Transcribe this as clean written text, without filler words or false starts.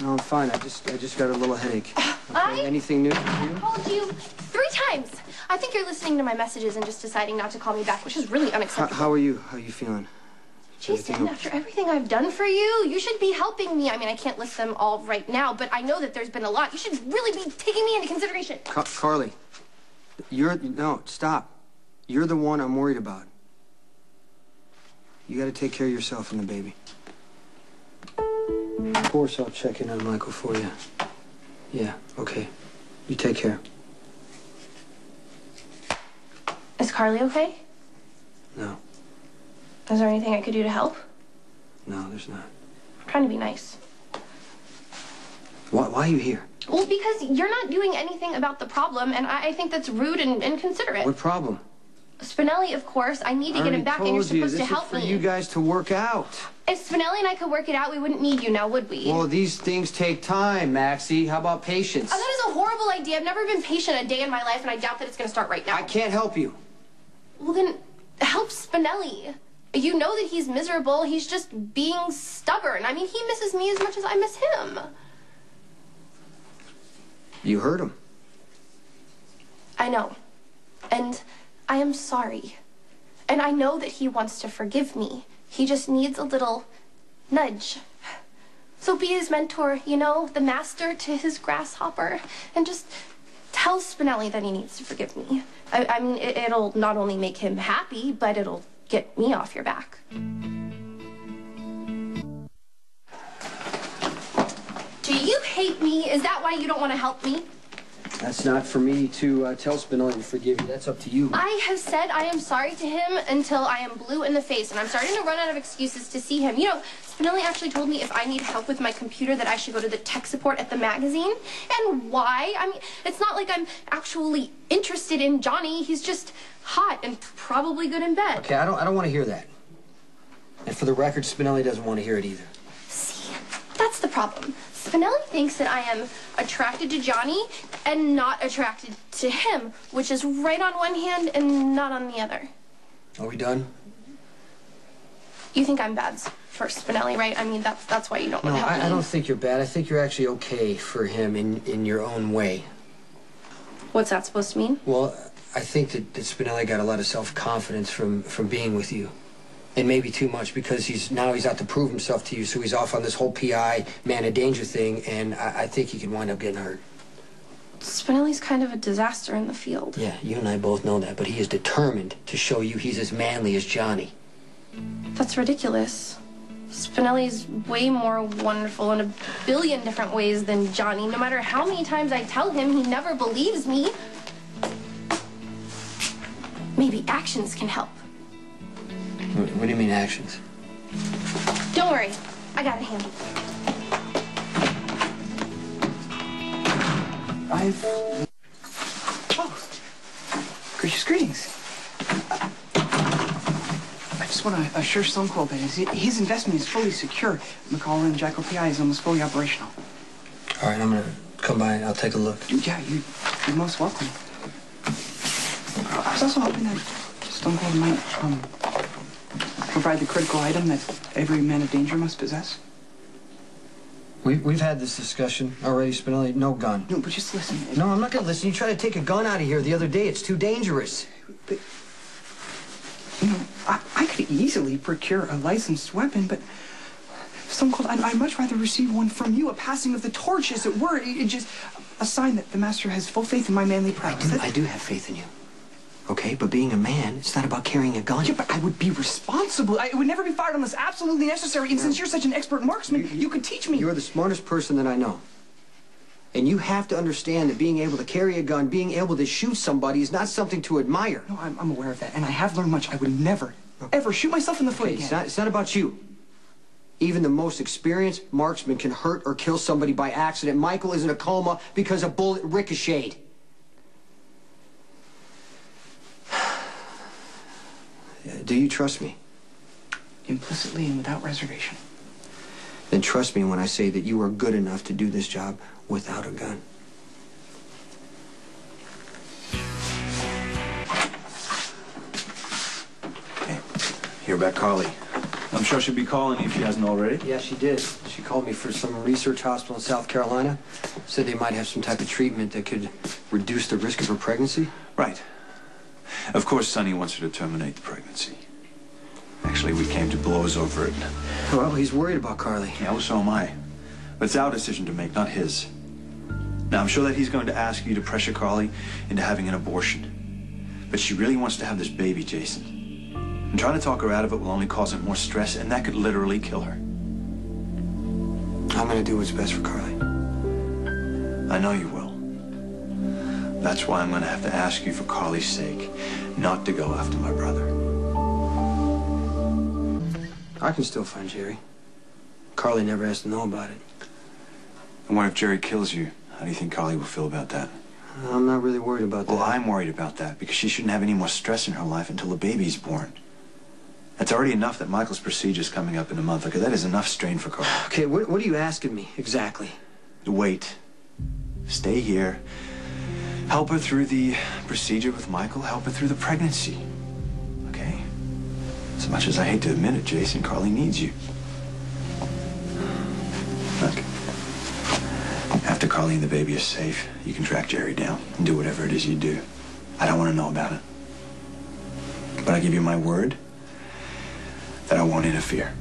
No, I'm fine. I just got a little headache. Okay. Anything new for you? I called you 3 times. I think you're listening to my messages and just deciding not to call me back, which is really unacceptable. How are you? How are you feeling? Jason, after everything I've done for you, you should be helping me. I mean, I can't list them all right now, but I know that there's been a lot. You should really be taking me into consideration. Carly, no, stop. You're the one I'm worried about. You got to take care of yourself and the baby. Of course, I'll check in on Michael for you. Yeah, okay. You take care. Is Carly okay? No. Is there anything I could do to help? No, there's not. I'm trying to be nice. Why are you here? Well, because you're not doing anything about the problem, and I think that's rude and inconsiderate. What problem? Spinelli, of course. I need to get him back, and you're supposed to help me. This is for you guys to work out. If Spinelli and I could work it out, we wouldn't need you now, would we? Well, these things take time, Maxie. How about patience? Oh, that is a horrible idea. I've never been patient a day in my life, and I doubt that it's going to start right now. I can't help you. Well, then help Spinelli. You know that he's miserable. He's just being stubborn. I mean, he misses me as much as I miss him. You hurt him. I know. And I am sorry. And I know that he wants to forgive me. He just needs a little nudge. So be his mentor, you know, the master to his grasshopper. And just tell Spinelli that he needs to forgive me. I mean, it'll not only make him happy, but it'll get me off your back. Do you hate me? Is that why you don't want to help me? That's not for me to tell Spinelli to forgive you. That's up to you. I have said I am sorry to him until I am blue in the face, and I'm starting to run out of excuses to see him. You know, Spinelli actually told me if I need help with my computer that I should go to the tech support at the magazine. And why? I mean, it's not like I'm actually interested in Johnny. He's just hot and probably good in bed. Okay, I don't want to hear that. And for the record, Spinelli doesn't want to hear it either. See, that's the problem. Spinelli thinks that I am attracted to Johnny and not attracted to him, which is right on one hand and not on the other. Are we done? You think I'm bad for Spinelli, right? I mean, that's why you don't want to help me. No, I don't think you're bad. I think you're actually okay for him in your own way. What's that supposed to mean? Well, I think that Spinelli got a lot of self-confidence from being with you. And maybe too much, because he's out to prove himself to you, so he's off on this whole PI, man of danger thing, and I think he can wind up getting hurt. Spinelli's kind of a disaster in the field. Yeah, you and I both know that, but he is determined to show you he's as manly as Johnny. That's ridiculous. Spinelli's way more wonderful in a billion different ways than Johnny. No matter how many times I tell him, he never believes me. Maybe actions can help. What do you mean, actions? Don't worry. I got it handled. Oh, gracious greetings. I just want to assure Stone Cold that his investment is fully secure. McCall and Jacko PI is almost fully operational. All right, I'm going to come by and I'll take a look. Yeah, you're most welcome. I was also hoping that Stone Cold might, provide the critical item that every man of danger must possess. We've had this discussion already, Spinelli. No gun. No, but just listen. No, I'm not going to listen. You tried to take a gun out of here the other day. It's too dangerous. But, you know, I could easily procure a licensed weapon, but Stone Cold, I'd much rather receive one from you, a passing of the torch, as it were. It's just a sign that the master has full faith in my manly prowess. I do have faith in you. Okay, but being a man, it's not about carrying a gun. Yeah, but I would be responsible. I would never be fired unless absolutely necessary. And since you're such an expert marksman, you could teach me. You're the smartest person that I know. And you have to understand that being able to carry a gun, being able to shoot somebody is not something to admire. No, I'm aware of that, and I have learned much. I would never, ever shoot myself in the foot again. It's not about you. Even the most experienced marksman can hurt or kill somebody by accident. Michael is in a coma because a bullet ricocheted. Do you trust me? Implicitly and without reservation. Then trust me when I say that you are good enough to do this job without a gun. Hey, hear about Carly. I'm sure she'll be calling you if she hasn't already. Yeah, she did. She called me for some research hospital in South Carolina. Said they might have some type of treatment that could reduce the risk of her pregnancy. Right. Of course, Sonny wants her to terminate the pregnancy. Actually, we came to blows over it. Well, he's worried about Carly. Yeah, well, so am I. But it's our decision to make, not his. Now, I'm sure that he's going to ask you to pressure Carly into having an abortion. But she really wants to have this baby, Jason. And trying to talk her out of it will only cause her more stress, and that could literally kill her. I'm gonna do what's best for Carly. I know you will. That's why I'm gonna have to ask you for Carly's sake not to go after my brother. I can still find Jerry. Carly never has to know about it. And what if Jerry kills you? How do you think Carly will feel about that? I'm not really worried about that. Well, I'm worried about that because she shouldn't have any more stress in her life until the baby's born. It's already enough that Michael's procedure's coming up in a month. Okay, that is enough strain for Carly. Okay, what are you asking me exactly? Wait. Stay here. Help her through the procedure with Michael. Help her through the pregnancy. Okay? As much as I hate to admit it, Jason, Carly needs you. Look. After Carly and the baby is safe, you can track Jerry down and do whatever it is you do. I don't want to know about it. But I give you my word that I won't interfere.